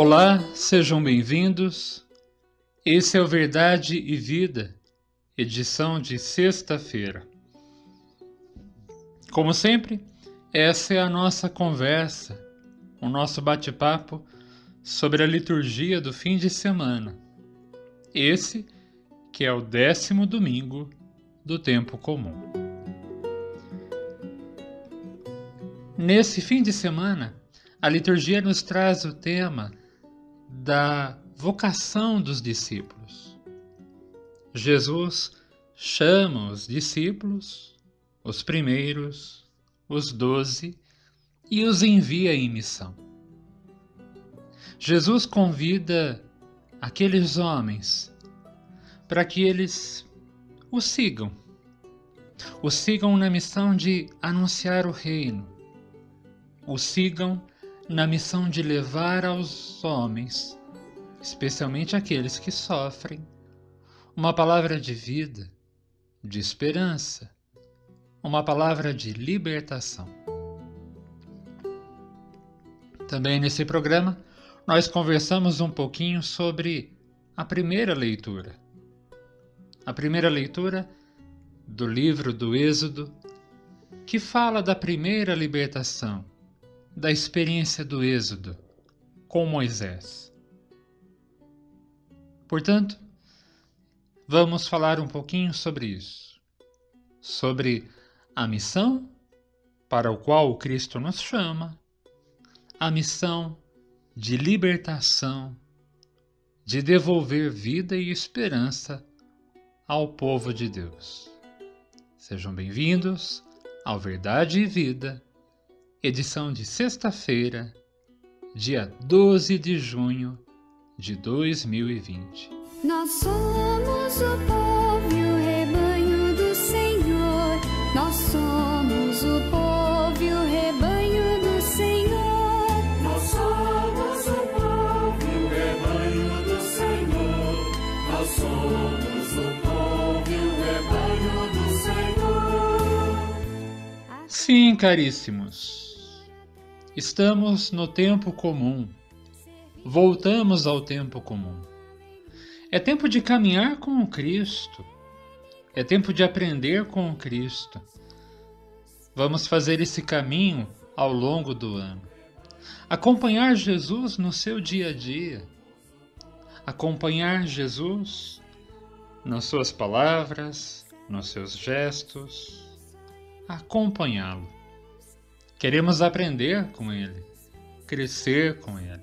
Olá, sejam bem-vindos. Esse é o Verdade e Vida, edição de sexta-feira. Como sempre, essa é a nossa conversa, o nosso bate-papo sobre a liturgia do fim de semana. Esse que é o 10º domingo do tempo comum. Nesse fim de semana, a liturgia nos traz o tema da vocação dos discípulos. Jesus chama os discípulos, os primeiros, os 12, e os envia em missão. Jesus convida aqueles homens para que eles o sigam na missão de anunciar o reino, o sigam na missão de levar aos homens, especialmente aqueles que sofrem, uma palavra de vida, de esperança, uma palavra de libertação. Também nesse programa, nós conversamos um pouquinho sobre a primeira leitura. A primeira leitura do livro do Êxodo, que fala da primeira libertação, da experiência do Êxodo com Moisés. Portanto, vamos falar um pouquinho sobre isso, sobre a missão para a qual o Cristo nos chama, a missão de libertação, de devolver vida e esperança ao povo de Deus. Sejam bem-vindos ao Verdade e Vida, edição de sexta-feira, dia 12 de junho de 2020. Nós somos o povo e o rebanho do Senhor. Nós somos o povo e o rebanho do Senhor. Nós somos o povo e o rebanho do Senhor. Nós somos o povo e o rebanho do Senhor. Sim, caríssimos. Estamos no tempo comum. Voltamos ao tempo comum. É tempo de caminhar com o Cristo. É tempo de aprender com o Cristo. Vamos fazer esse caminho ao longo do ano. Acompanhar Jesus no seu dia a dia. Acompanhar Jesus nas suas palavras, nos seus gestos. Acompanhá-lo. Queremos aprender com Ele, crescer com Ele.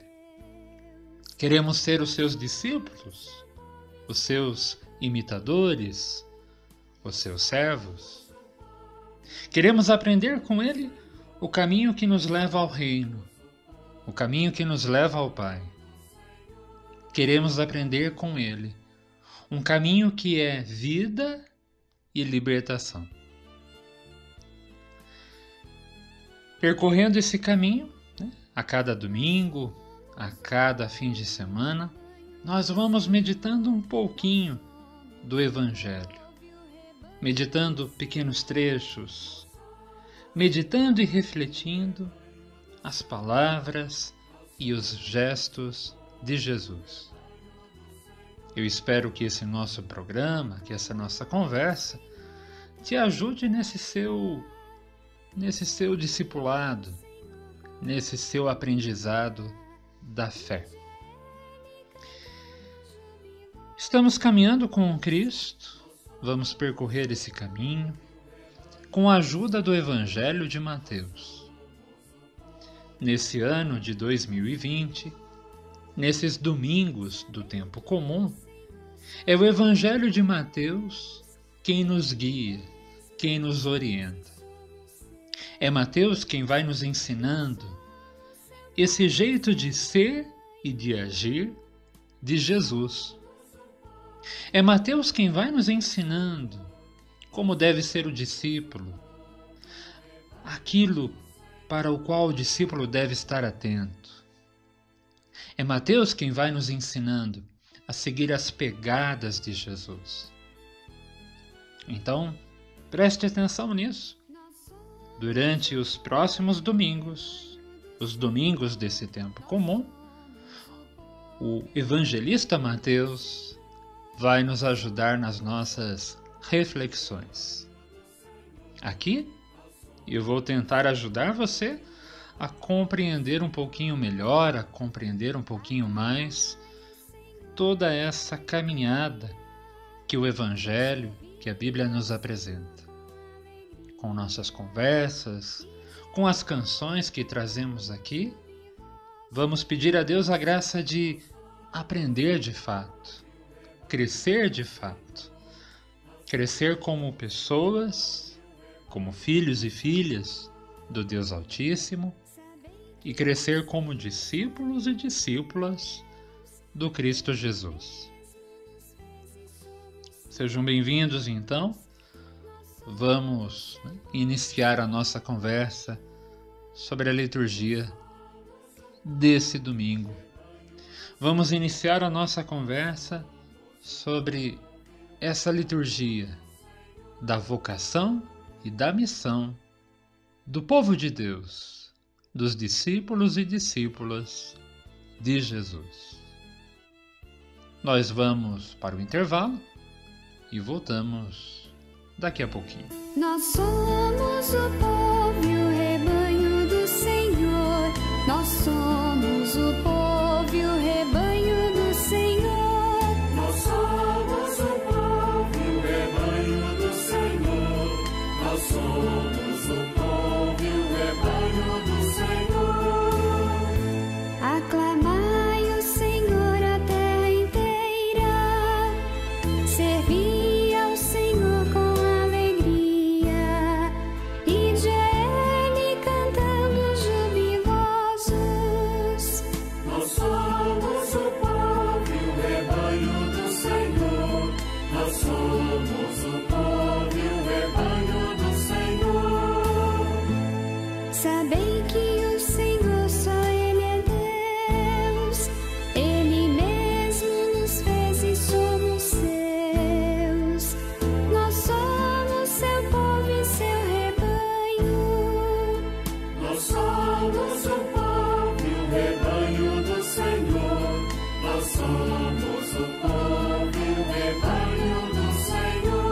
Queremos ser os seus discípulos, os seus imitadores, os seus servos. Queremos aprender com Ele o caminho que nos leva ao reino, o caminho que nos leva ao Pai. Queremos aprender com Ele um caminho que é vida e libertação. Percorrendo esse caminho, a cada domingo, a cada fim de semana, nós vamos meditando um pouquinho do Evangelho, meditando pequenos trechos, meditando e refletindo as palavras e os gestos de Jesus. Eu espero que esse nosso programa, que essa nossa conversa, te ajude nesse seu discipulado, nesse seu aprendizado da fé. Estamos caminhando com o Cristo, vamos percorrer esse caminho com a ajuda do Evangelho de Mateus. Nesse ano de 2020, nesses domingos do tempo comum, é o Evangelho de Mateus quem nos guia, quem nos orienta. É Mateus quem vai nos ensinando esse jeito de ser e de agir de Jesus. É Mateus quem vai nos ensinando como deve ser o discípulo, aquilo para o qual o discípulo deve estar atento. É Mateus quem vai nos ensinando a seguir as pegadas de Jesus. Então, preste atenção nisso. Durante os próximos domingos, os domingos desse tempo comum, o evangelista Mateus vai nos ajudar nas nossas reflexões. Aqui eu vou tentar ajudar você a compreender um pouquinho melhor, a compreender um pouquinho mais toda essa caminhada que o Evangelho, que a Bíblia nos apresenta. Com nossas conversas, com as canções que trazemos aqui, vamos pedir a Deus a graça de aprender de fato, crescer de fato, crescer como pessoas, como filhos e filhas do Deus Altíssimo e crescer como discípulos e discípulas do Cristo Jesus. Sejam bem-vindos, então. Vamos iniciar a nossa conversa sobre a liturgia desse domingo. Vamos iniciar a nossa conversa sobre essa liturgia da vocação e da missão do povo de Deus, dos discípulos e discípulas de Jesus. Nós vamos para o intervalo e voltamos daqui a pouquinho. Nós somos o povo e o rebanho do Senhor. Nós somos o povo e o rebanho do Senhor. Nós somos o povo e o rebanho do Senhor. Nós somos o povo e o rebanho do Senhor. Aclamai o Senhor a terra inteira. Servi ao Senhor com alegria. Ide a Ele cantando jubilosos. Nós somos o povo e o rebanho do Senhor. Nós somos o povo e o rebanho do Senhor. Sabei que o Senhor só Ele é Deus. Ele mesmo nos fez e somos seus. Nós somos seu povo e seu rebanho. Nós somos o povo e o rebanho do Senhor. Nós somos o povo e o rebanho do Senhor.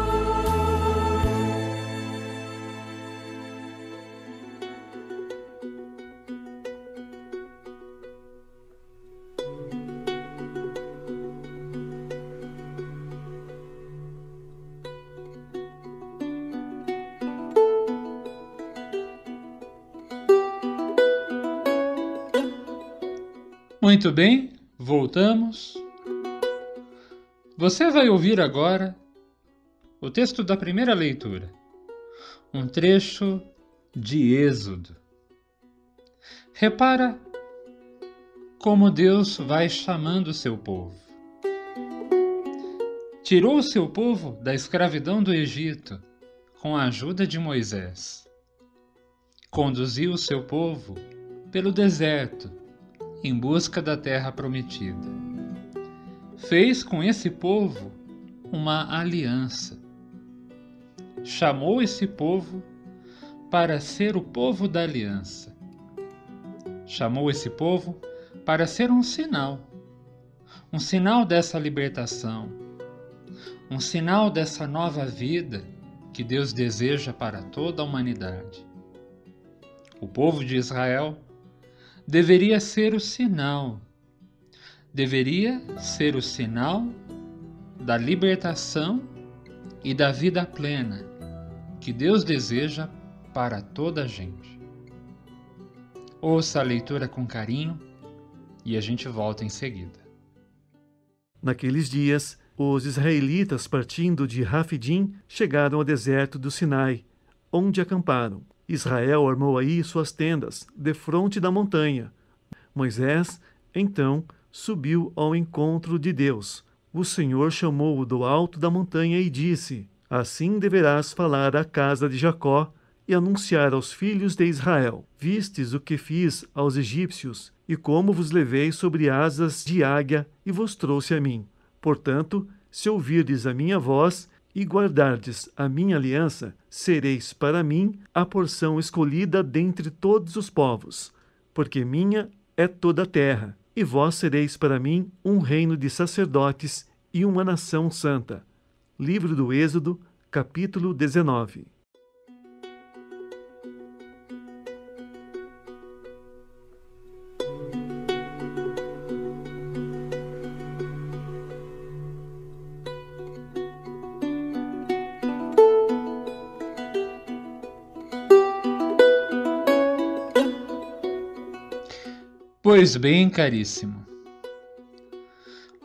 Muito bem, voltamos. Você vai ouvir agora o texto da primeira leitura, um trecho de Êxodo. Repara como Deus vai chamando o seu povo. Tirou o seu povo da escravidão do Egito com a ajuda de Moisés. Conduziu o seu povo pelo deserto em busca da terra prometida. Fez com esse povo uma aliança. Chamou esse povo para ser o povo da aliança. Chamou esse povo para ser um sinal dessa libertação, um sinal dessa nova vida que Deus deseja para toda a humanidade. O povo de Israel deveria ser o sinal da libertação e da vida plena que Deus deseja para toda a gente. Ouça a leitura com carinho e a gente volta em seguida. Naqueles dias, os israelitas, partindo de Rafidim, chegaram ao deserto do Sinai, onde acamparam. Israel armou aí suas tendas, defronte da montanha. Moisés, então, subiu ao encontro de Deus. O Senhor chamou-o do alto da montanha e disse: Assim deverás falar à casa de Jacó e anunciar aos filhos de Israel: Vistes o que fiz aos egípcios, e como vos levei sobre asas de águia e vos trouxe a mim. Portanto, se ouvirdes a minha voz e guardardes a minha aliança, sereis para mim a porção escolhida dentre todos os povos, porque minha é toda a terra, e vós sereis para mim um reino de sacerdotes e uma nação santa. Livro do Êxodo, capítulo 19. Pois bem, caríssimo,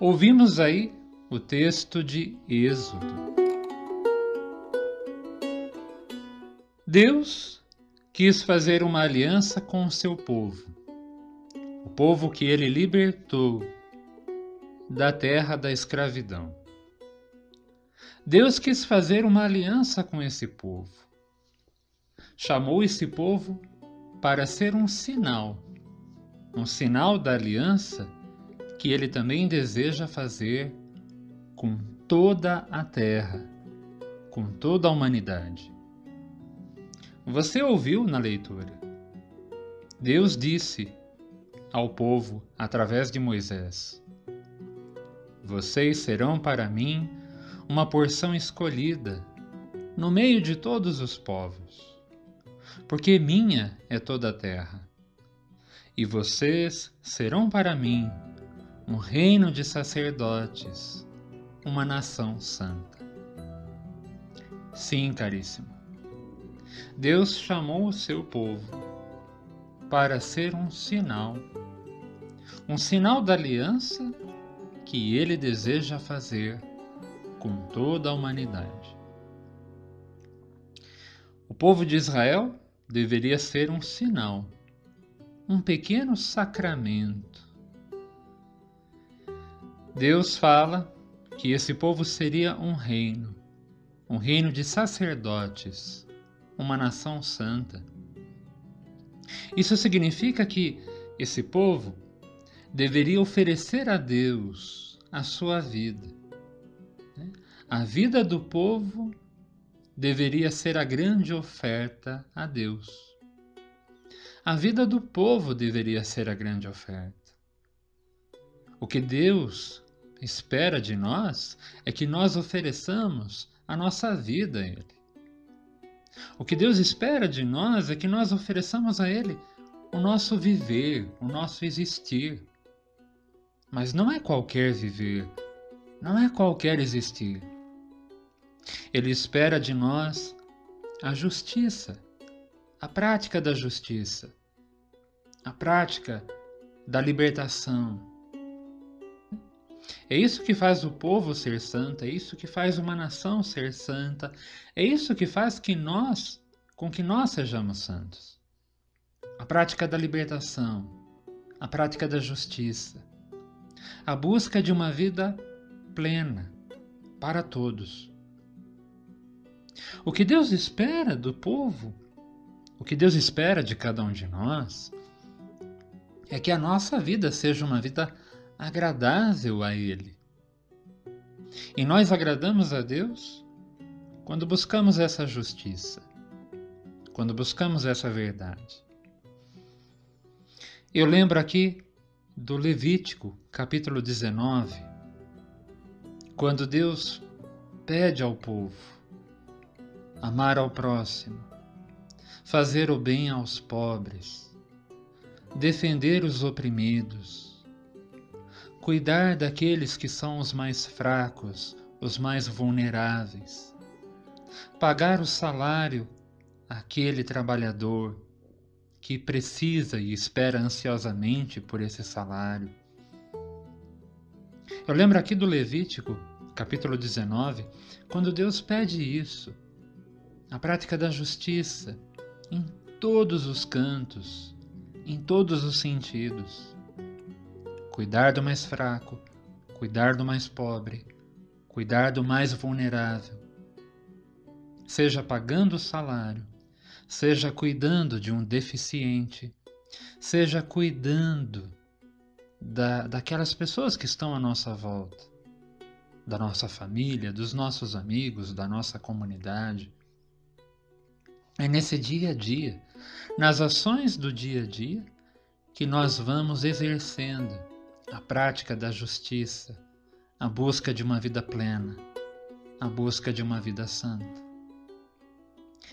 ouvimos aí o texto de Êxodo. Deus quis fazer uma aliança com o seu povo, o povo que ele libertou da terra da escravidão. Deus quis fazer uma aliança com esse povo. Chamou esse povo para ser um sinal da aliança que ele também deseja fazer com toda a terra, com toda a humanidade. Você ouviu na leitura? Deus disse ao povo através de Moisés: vocês serão para mim uma porção escolhida no meio de todos os povos, porque minha é toda a terra. E vocês serão para mim um reino de sacerdotes, uma nação santa. Sim, caríssimo, Deus chamou o seu povo para ser um sinal da aliança que ele deseja fazer com toda a humanidade. O povo de Israel deveria ser um sinal, um pequeno sacramento. Deus fala que esse povo seria um reino de sacerdotes, uma nação santa. Isso significa que esse povo deveria oferecer a Deus a sua vida. A vida do povo deveria ser a grande oferta a Deus. A vida do povo deveria ser a grande oferta. O que Deus espera de nós é que nós ofereçamos a nossa vida a Ele. O que Deus espera de nós é que nós ofereçamos a Ele o nosso viver, o nosso existir. Mas não é qualquer viver, não é qualquer existir. Ele espera de nós a justiça, a prática da justiça, a prática da libertação. É isso que faz o povo ser santo, é isso que faz uma nação ser santa, é isso que faz com que nós sejamos santos. A prática da libertação, a prática da justiça, a busca de uma vida plena para todos. O que Deus espera do povo, o que Deus espera de cada um de nós, é que a nossa vida seja uma vida agradável a Ele. E nós agradamos a Deus quando buscamos essa justiça, quando buscamos essa verdade. Eu lembro aqui do Levítico, capítulo 19, quando Deus pede ao povo amar ao próximo, fazer o bem aos pobres, defender os oprimidos, cuidar daqueles que são os mais fracos, os mais vulneráveis, pagar o salário àquele trabalhador que precisa e espera ansiosamente por esse salário. Eu lembro aqui do Levítico, capítulo 19, quando Deus pede isso, a prática da justiça em todos os cantos, em todos os sentidos. Cuidar do mais fraco, cuidar do mais pobre, cuidar do mais vulnerável. Seja pagando o salário, seja cuidando de um deficiente, seja cuidando daquelas pessoas que estão à nossa volta, da nossa família, dos nossos amigos, da nossa comunidade. É nesse dia a dia, nas ações do dia a dia, que nós vamos exercendo a prática da justiça, a busca de uma vida plena, a busca de uma vida santa.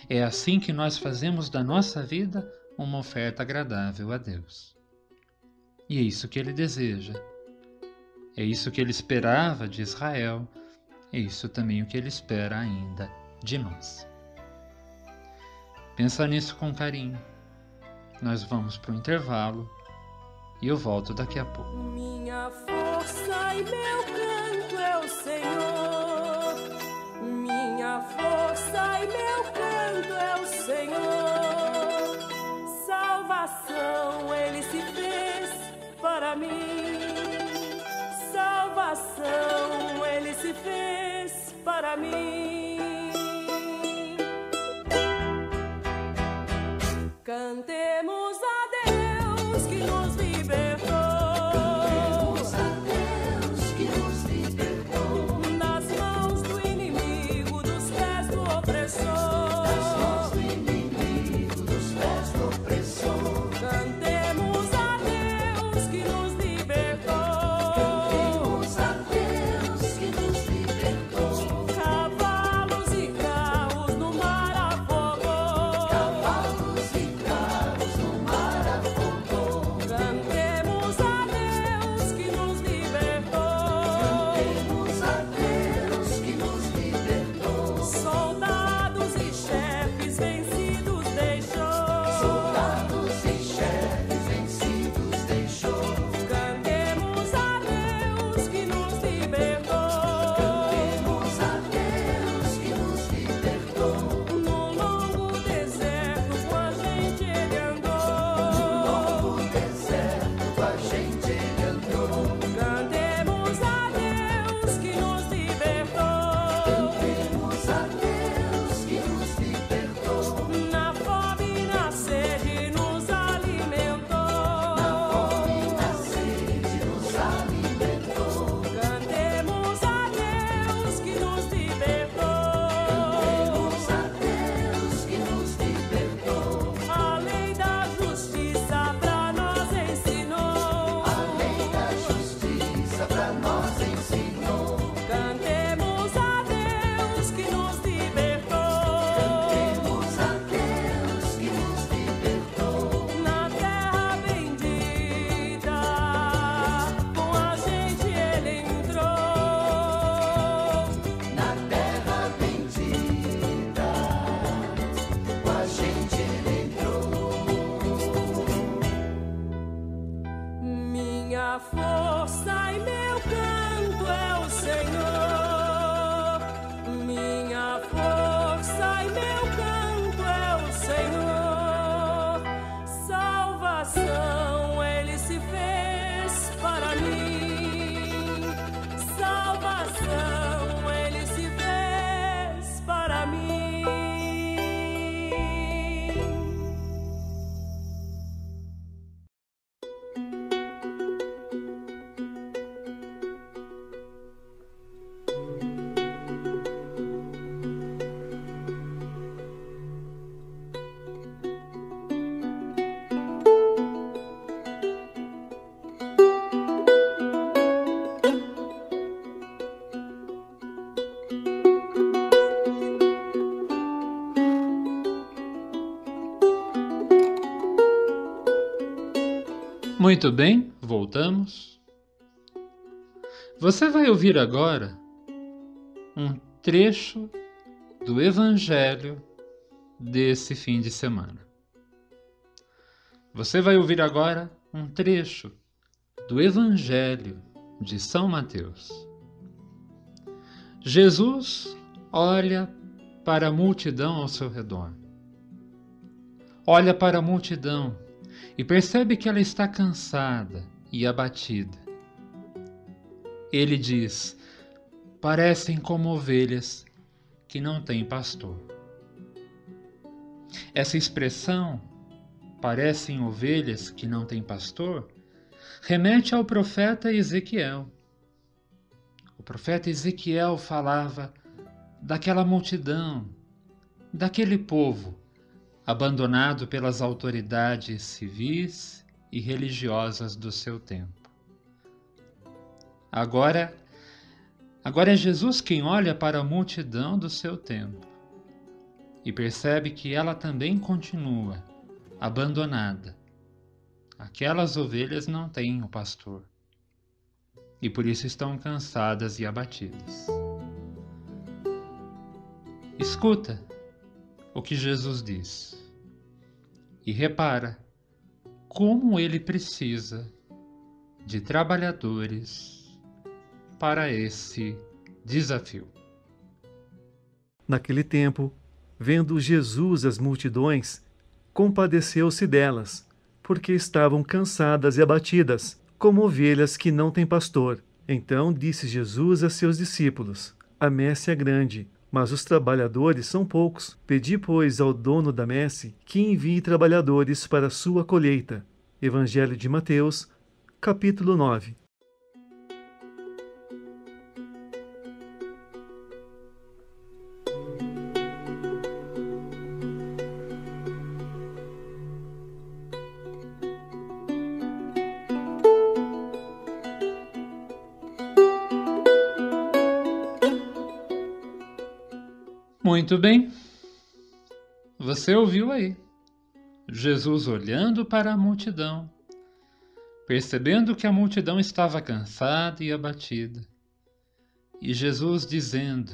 É assim que nós fazemos da nossa vida uma oferta agradável a Deus. E é isso que Ele deseja. É isso que Ele esperava de Israel. É isso também o que Ele espera ainda de nós. Pensa nisso com carinho. Nós vamos para o intervalo e eu volto daqui a pouco. Minha força e meu canto é o Senhor. Minha força e meu canto é o Senhor. Salvação Ele se fez para mim. Salvação Ele se fez para mim. Cantemos a Deus que nos libertou. Cantemos a Deus que nos libertou das mãos do inimigo, dos pés do opressor. Das mãos do inimigo, dos pés do opressor. Cantemos a Deus que nos libertou. Cantemos a Deus que nos libertou. Cavalos e carros no mar afogou. Cavalos e carros no mar afogou. Cantemos a Deus que nos libertou. Cantemos a Deus que nos libertou. Soldados e chefes vencidos deixou. Soldados e chefes vencidos deixou. Cantemos a Deus que nos libertou. Cantemos a Deus que nos libertou. No longo deserto com a gente Ele andou. No longo deserto com a gente Ele andou. Cantemos a Deus que nos libertou. Cantemos a Deus que nos libertou. Na fome e na sede nos alimentou. Na fome e na sede nos alimentou. Cantemos a Deus que nos libertou. Cantemos a Deus que nos libertou. A lei da justiça pra nós ensinou. A lei da justiça pra nós ensinou. Cantemos a Deus que nos libertou. Cantemos a Deus que nos libertou. Na terra bendita, com a gente Ele entrou. Na terra bendita, com a gente Ele entrou. Minha força e meu canto é o Senhor. Minha força e meu canto é o Senhor. Salvação Ele se fez para mim. Salvação Ele se fez para mim. Muito bem, voltamos. Você vai ouvir agora um trecho do Evangelho desse fim de semana. Você vai ouvir agora um trecho do Evangelho de São Mateus. Jesus olha para a multidão ao seu redor. Olha para a multidão e percebe que ela está cansada e abatida. Ele diz: parecem como ovelhas que não têm pastor. Essa expressão, parecem ovelhas que não têm pastor, remete ao profeta Ezequiel. O profeta Ezequiel falava daquela multidão, daquele povo abandonado pelas autoridades civis e religiosas do seu tempo. Agora é Jesus quem olha para a multidão do seu tempo e percebe que ela também continua abandonada. Aquelas ovelhas não têm o pastor e por isso estão cansadas e abatidas. Escuta o que Jesus diz e repara como ele precisa de trabalhadores para esse desafio. Naquele tempo, vendo Jesus as multidões, compadeceu-se delas, porque estavam cansadas e abatidas, como ovelhas que não têm pastor. Então disse Jesus a seus discípulos: A messe é grande, mas os trabalhadores são poucos. Pedi, pois, ao dono da messe que envie trabalhadores para a sua colheita. Evangelho de Mateus, capítulo 9. Muito bem, você ouviu aí, Jesus olhando para a multidão, percebendo que a multidão estava cansada e abatida, e Jesus dizendo: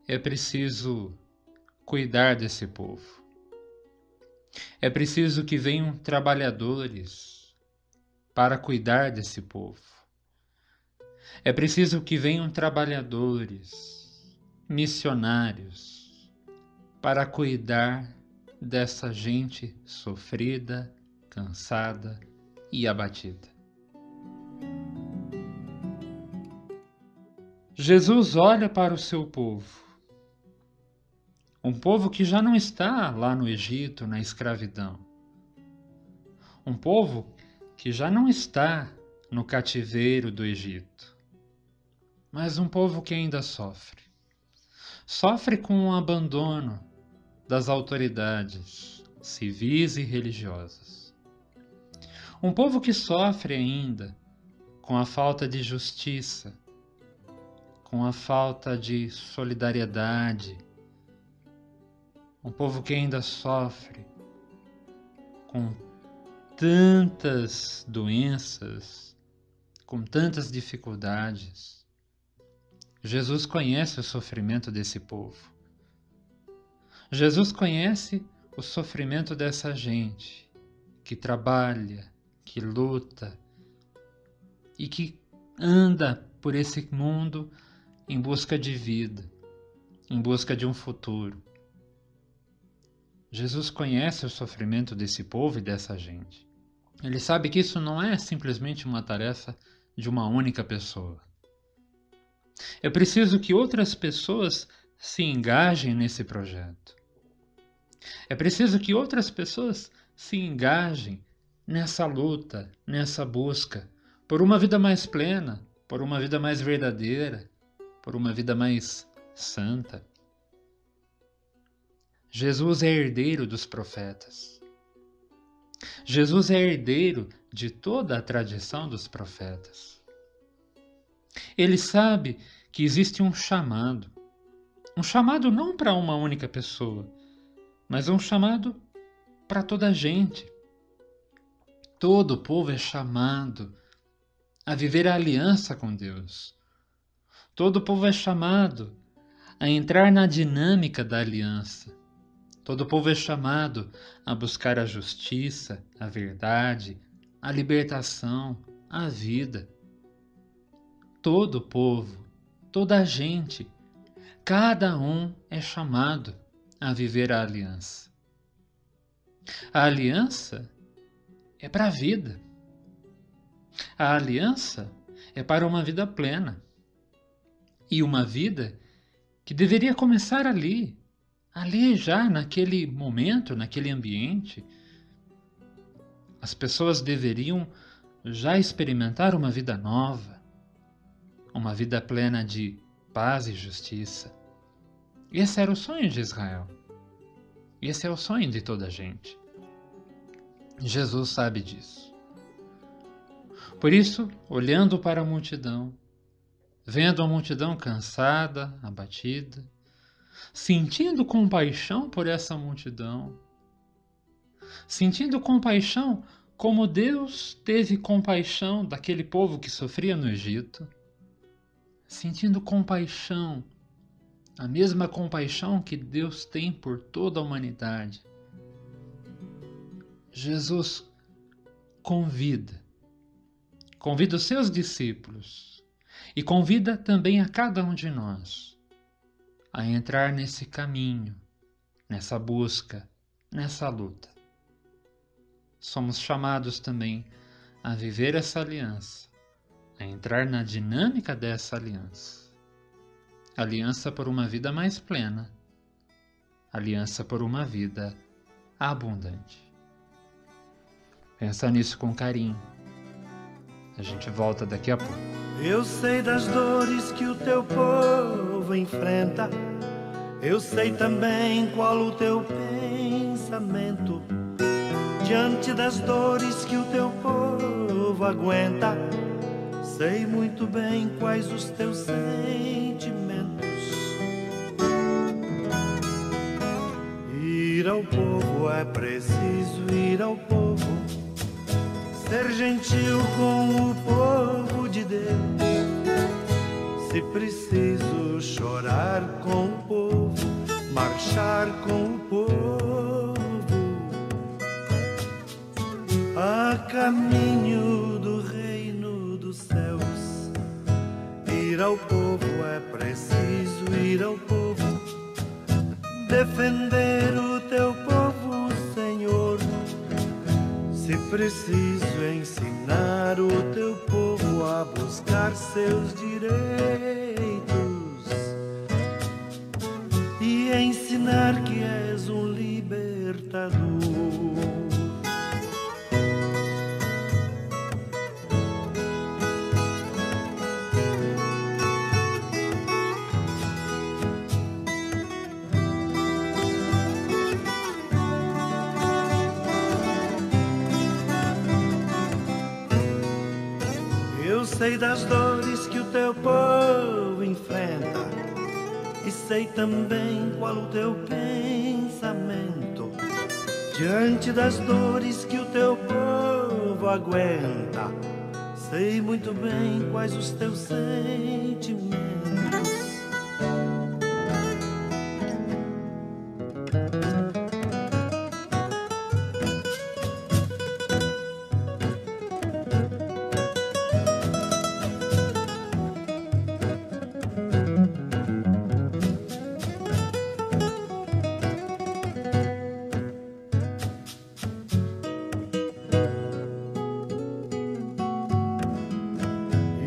é preciso cuidar desse povo, é preciso que venham trabalhadores para cuidar desse povo, é preciso que venham trabalhadores, missionários, para cuidar dessa gente sofrida, cansada e abatida. Jesus olha para o seu povo, um povo que já não está lá no Egito, na escravidão, um povo que já não está no cativeiro do Egito, mas um povo que ainda sofre. Sofre com o abandono das autoridades civis e religiosas. Um povo que sofre ainda com a falta de justiça, com a falta de solidariedade. Um povo que ainda sofre com tantas doenças, com tantas dificuldades. Jesus conhece o sofrimento desse povo. Jesus conhece o sofrimento dessa gente que trabalha, que luta e que anda por esse mundo em busca de vida, em busca de um futuro. Jesus conhece o sofrimento desse povo e dessa gente. Ele sabe que isso não é simplesmente uma tarefa de uma única pessoa. É preciso que outras pessoas se engajem nesse projeto. É preciso que outras pessoas se engajem nessa luta, nessa busca por uma vida mais plena, por uma vida mais verdadeira, por uma vida mais santa. Jesus é herdeiro dos profetas. Jesus é herdeiro de toda a tradição dos profetas. Ele sabe que existe um chamado não para uma única pessoa, mas um chamado para toda a gente. Todo o povo é chamado a viver a aliança com Deus. Todo o povo é chamado a entrar na dinâmica da aliança. Todo o povo é chamado a buscar a justiça, a verdade, a libertação, a vida. Todo o povo, toda a gente, cada um é chamado a viver a aliança. A aliança é para a vida. A aliança é para uma vida plena. E uma vida que deveria começar ali já naquele momento, naquele ambiente. As pessoas deveriam já experimentar uma vida nova, uma vida plena de paz e justiça. Esse era o sonho de Israel. Esse é o sonho de toda a gente. Jesus sabe disso. Por isso, olhando para a multidão, vendo a multidão cansada, abatida, sentindo compaixão por essa multidão, sentindo compaixão como Deus teve compaixão daquele povo que sofria no Egito, sentindo compaixão, a mesma compaixão que Deus tem por toda a humanidade, Jesus convida os seus discípulos e convida também a cada um de nós a entrar nesse caminho, nessa busca, nessa luta. Somos chamados também a viver essa aliança, a entrar na dinâmica dessa aliança. Aliança por uma vida mais plena, aliança por uma vida abundante. Pensa nisso com carinho. A gente volta daqui a pouco. Eu sei das dores que o teu povo enfrenta. Eu sei também qual o teu pensamento. Diante das dores que o teu povo aguenta, sei muito bem quais os teus sentimentos. Ir ao povo é preciso ir ao povo, ser gentil com o povo de Deus. Se preciso chorar com o povo, marchar com o povo, a caminho do reino dos céus. Ir ao povo é preciso ir ao povo, defender o teu povo, Senhor. Se preciso ensinar o teu povo a buscar seus direitos e ensinar que és um libertador. Eu sei das dores que o teu povo enfrenta e sei também qual o teu pensamento. Diante das dores que o teu povo aguenta, sei muito bem quais os teus sentimentos.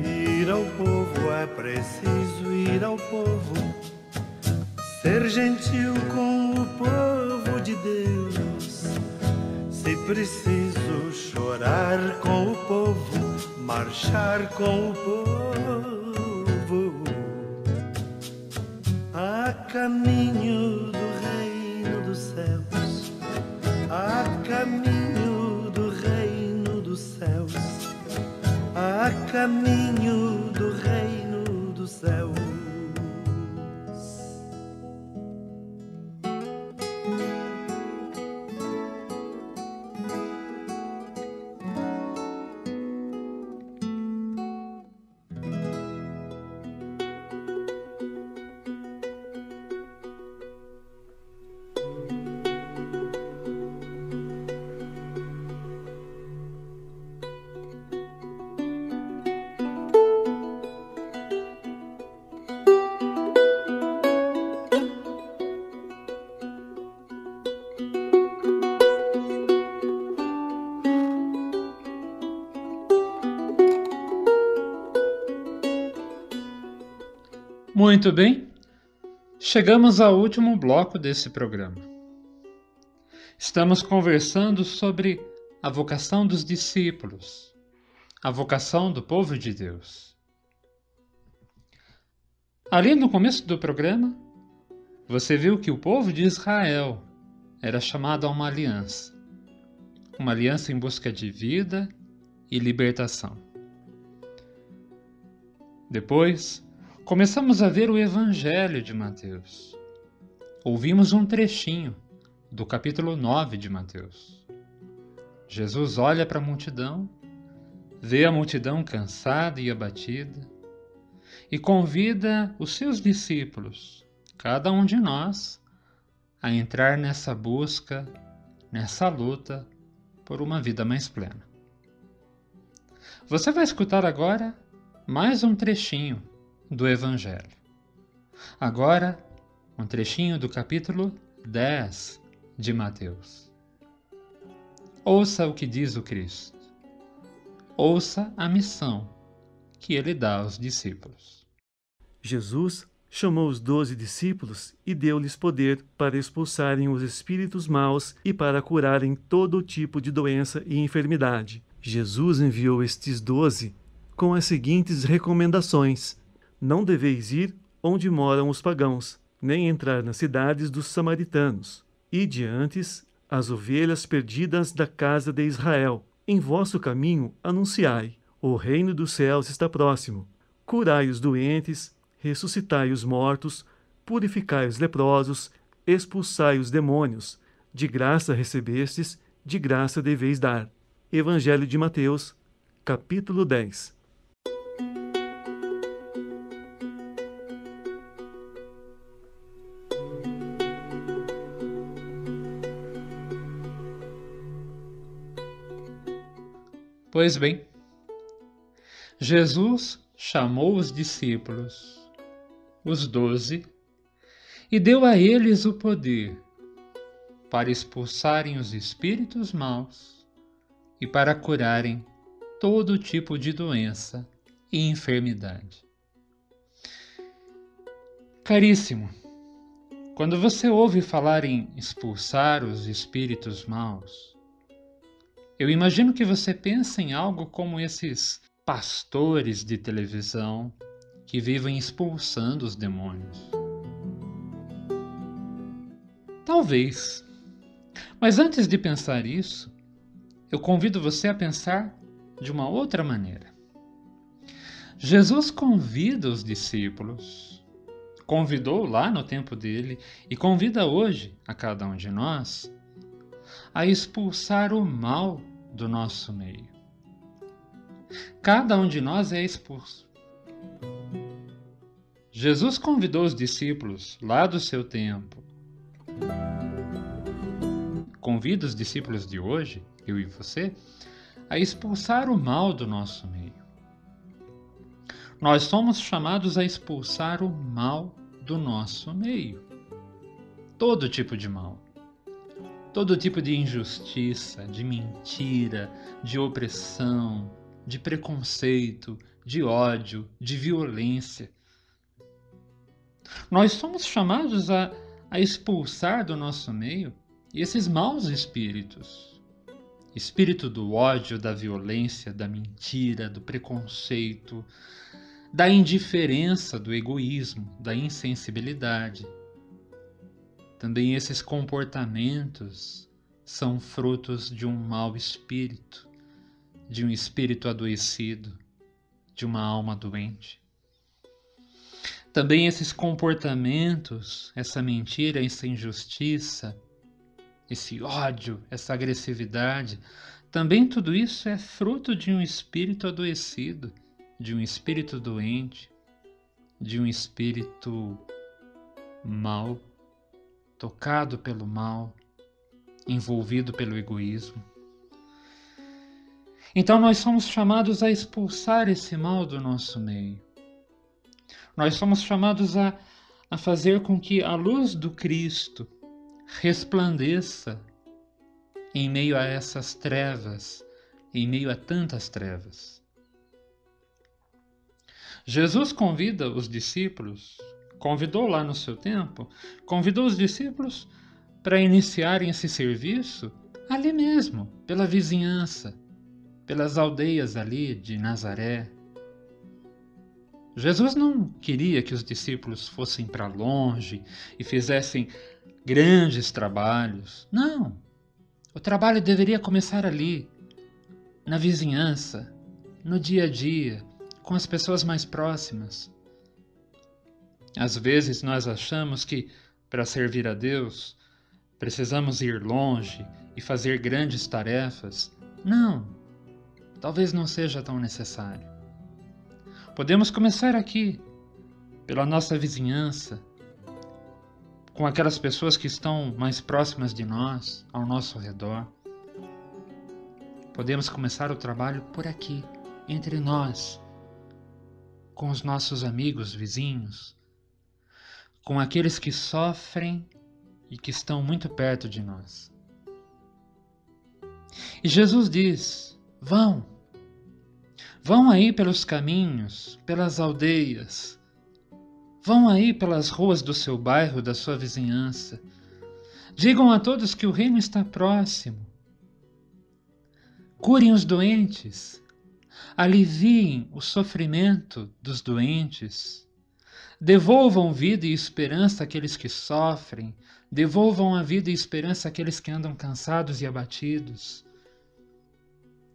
Ir ao povo é preciso ir ao povo, ser gentil com o povo de Deus. Se preciso chorar com o povo, marchar com o povo, a caminho do reino dos céus, a caminho do reino dos céus, a caminho do reino dos céus. Muito bem, chegamos ao último bloco desse programa. Estamos conversando sobre a vocação dos discípulos, a vocação do povo de Deus. Ali no começo do programa, você viu que o povo de Israel era chamado a uma aliança em busca de vida e libertação. Depois, começamos a ver o Evangelho de Mateus. Ouvimos um trechinho do capítulo 9 de Mateus. Jesus olha para a multidão, vê a multidão cansada e abatida e convida os seus discípulos, cada um de nós, a entrar nessa busca, nessa luta por uma vida mais plena. Você vai escutar agora mais um trechinho do Evangelho. Agora, um trechinho do capítulo 10 de Mateus. Ouça o que diz o Cristo. Ouça a missão que ele dá aos discípulos. Jesus chamou os 12 discípulos e deu-lhes poder para expulsarem os espíritos maus e para curarem todo tipo de doença e enfermidade. Jesus enviou estes 12 com as seguintes recomendações: não deveis ir onde moram os pagãos, nem entrar nas cidades dos samaritanos. Ide antes as ovelhas perdidas da casa de Israel. Em vosso caminho anunciai: o reino dos céus está próximo. Curai os doentes, ressuscitai os mortos, purificai os leprosos, expulsai os demônios. De graça recebestes, de graça deveis dar. Evangelho de Mateus, capítulo 10. Pois bem, Jesus chamou os discípulos, os 12, e deu a eles o poder para expulsarem os espíritos maus e para curarem todo tipo de doença e enfermidade. Caríssimo, quando você ouve falar em expulsar os espíritos maus, eu imagino que você pensa em algo como esses pastores de televisão que vivem expulsando os demônios. Talvez. Mas antes de pensar isso, eu convido você a pensar de uma outra maneira. Jesus convida os discípulos, convidou lá no tempo dele e convida hoje a cada um de nós a expulsar o mal do nosso meio. Cada um de nós é expulso. Jesus convidou os discípulos lá do seu tempo. Convida os discípulos de hoje, eu e você, a expulsar o mal do nosso meio. Nós somos chamados a expulsar o mal do nosso meio. Todo tipo de mal. Todo tipo de injustiça, de mentira, de opressão, de preconceito, de ódio, de violência. Nós somos chamados a expulsar do nosso meio esses maus espíritos. Espírito do ódio, da violência, da mentira, do preconceito, da indiferença, do egoísmo, da insensibilidade. Também esses comportamentos são frutos de um mau espírito, de um espírito adoecido, de uma alma doente. Também esses comportamentos, essa mentira, essa injustiça, esse ódio, essa agressividade, também tudo isso é fruto de um espírito adoecido, de um espírito doente, de um espírito mau, tocado pelo mal, envolvido pelo egoísmo. Então nós somos chamados a expulsar esse mal do nosso meio. Nós somos chamados a fazer com que a luz do Cristo resplandeça em meio a essas trevas, em meio a tantas trevas. Jesus convida os discípulos, convidou lá no seu tempo, convidou os discípulos para iniciarem esse serviço ali mesmo, pela vizinhança, pelas aldeias ali de Nazaré. Jesus não queria que os discípulos fossem para longe e fizessem grandes trabalhos. Não, o trabalho deveria começar ali, na vizinhança, no dia a dia, com as pessoas mais próximas. Às vezes nós achamos que, para servir a Deus, precisamos ir longe e fazer grandes tarefas. Não, talvez não seja tão necessário. Podemos começar aqui, pela nossa vizinhança, com aquelas pessoas que estão mais próximas de nós, ao nosso redor. Podemos começar o trabalho por aqui, entre nós, com os nossos amigos, vizinhos, com aqueles que sofrem e que estão muito perto de nós. E Jesus diz: vão aí pelos caminhos, pelas aldeias, vão aí pelas ruas do seu bairro, da sua vizinhança. Digam a todos que o reino está próximo. Curem os doentes, aliviem o sofrimento dos doentes, devolvam vida e esperança àqueles que sofrem, devolvam a vida e esperança àqueles que andam cansados e abatidos.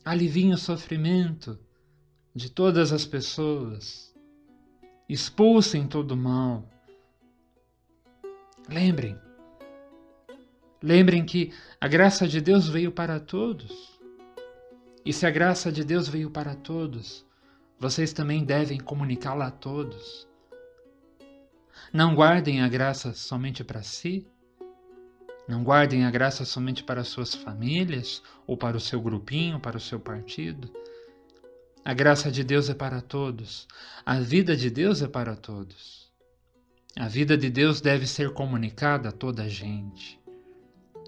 Aliviem o sofrimento de todas as pessoas, expulsem todo o mal. Lembrem que a graça de Deus veio para todos. E se a graça de Deus veio para todos, vocês também devem comunicá-la a todos. Não guardem a graça somente para si. Não guardem a graça somente para suas famílias, ou para o seu grupinho, para o seu partido. A graça de Deus é para todos. A vida de Deus é para todos. A vida de Deus deve ser comunicada a toda a gente.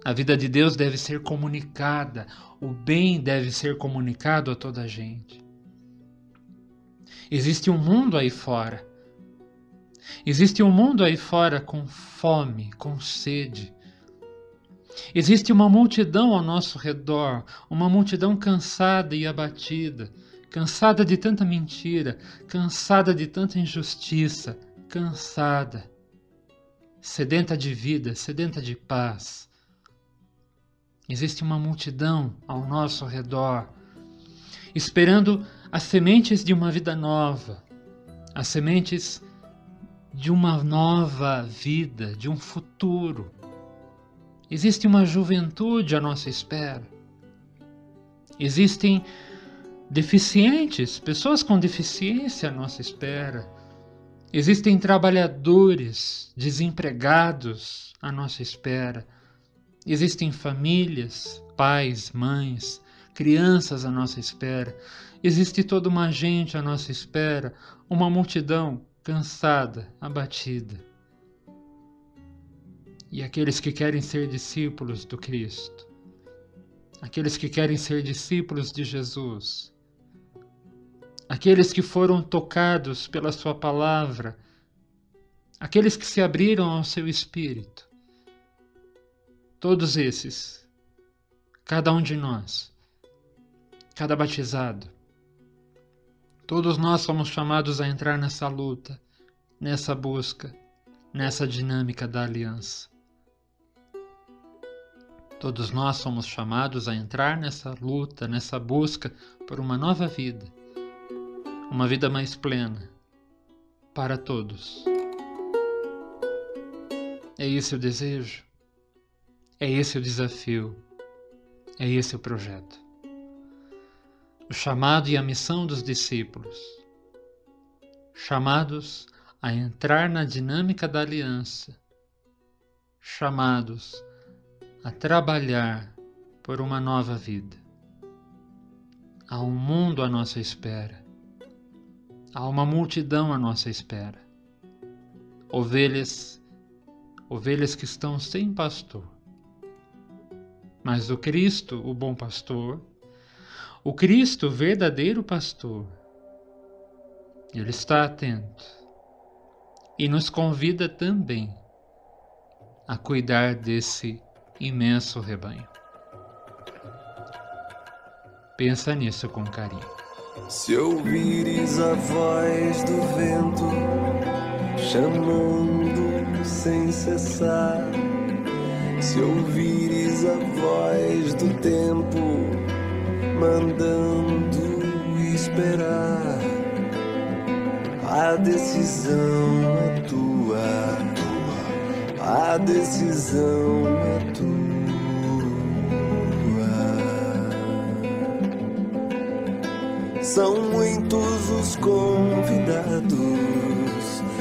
A vida de Deus deve ser comunicada. O bem deve ser comunicado a toda a gente. Existe um mundo aí fora. Existe um mundo aí fora com fome, com sede. Existe uma multidão ao nosso redor, uma multidão cansada e abatida, cansada de tanta mentira, cansada de tanta injustiça, cansada, sedenta de vida, sedenta de paz. Existe uma multidão ao nosso redor, esperando as sementes de uma vida nova, as sementes de uma nova vida, de um futuro. Existe uma juventude à nossa espera. Existem deficientes, pessoas com deficiência à nossa espera. Existem trabalhadores, desempregados à nossa espera. Existem famílias, pais, mães, crianças à nossa espera. Existe toda uma gente à nossa espera, uma multidão cansada, abatida. E aqueles que querem ser discípulos do Cristo, aqueles que querem ser discípulos de Jesus, aqueles que foram tocados pela sua palavra, aqueles que se abriram ao seu Espírito, todos esses, cada um de nós, cada batizado, todos nós somos chamados a entrar nessa luta, nessa busca, nessa dinâmica da aliança. Todos nós somos chamados a entrar nessa luta, nessa busca por uma nova vida, uma vida mais plena, para todos. É esse o desejo, é esse o desafio, é esse o projeto. O chamado e a missão dos discípulos, chamados a entrar na dinâmica da aliança, chamados a trabalhar por uma nova vida. Há um mundo à nossa espera. Há uma multidão à nossa espera. Ovelhas que estão sem pastor. Mas o Cristo, o bom pastor, o Cristo, o verdadeiro pastor, ele está atento e nos convida também a cuidar desse imenso rebanho. Pensa nisso com carinho. Se ouvires a voz do vento chamando sem cessar, se ouvires a voz do tempo mandando esperar. A decisão é tua, a decisão é tua. São muitos os convidados,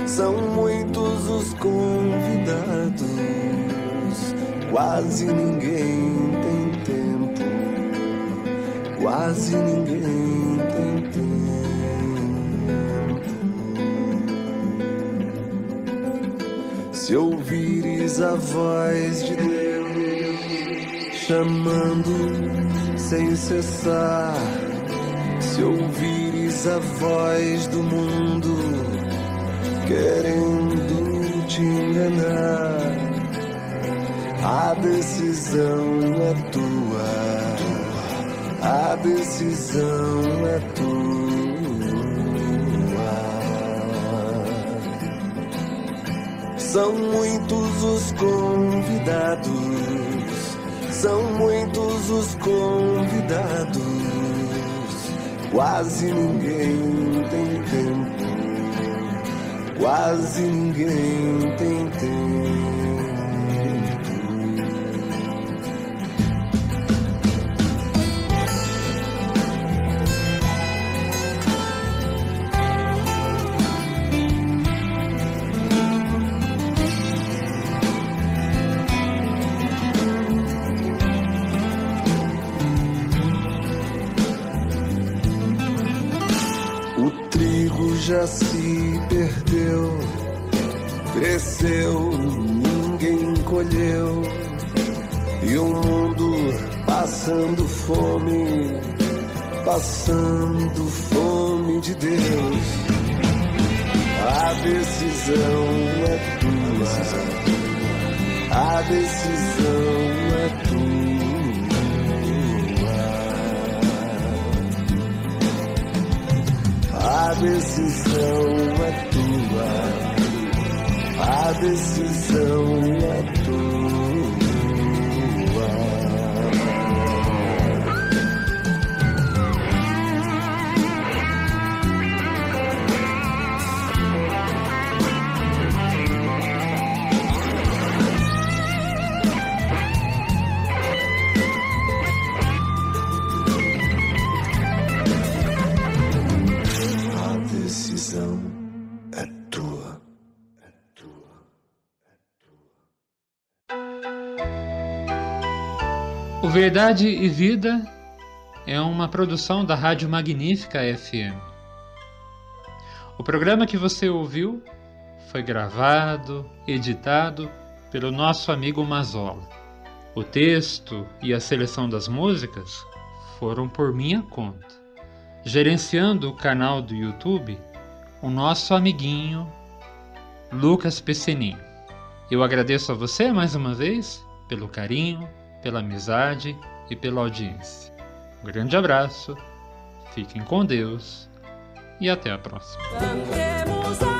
são muitos os convidados. Quase ninguém tem tempo, quase ninguém tem tempo. Se ouvires a voz de Deus chamando sem cessar, se ouvires a voz do mundo querendo te enganar, a decisão é tua, a decisão é tua. São muitos os convidados, são muitos os convidados. Quase ninguém tem tempo, quase ninguém tem tempo. Já se perdeu, cresceu, ninguém colheu, e o mundo passando fome de Deus. A decisão é tua, a decisão é tua. A decisão é tua, a decisão é tua. O Verdade e Vida é uma produção da Rádio Magnífica FM. O programa que você ouviu foi gravado, editado pelo nosso amigo Mazola. O texto e a seleção das músicas foram por minha conta. Gerenciando o canal do YouTube, o nosso amiguinho Lucas Pessenin. Eu agradeço a você mais uma vez pelo carinho, pela amizade e pela audiência. Um grande abraço, fiquem com Deus e até a próxima. Cantemos a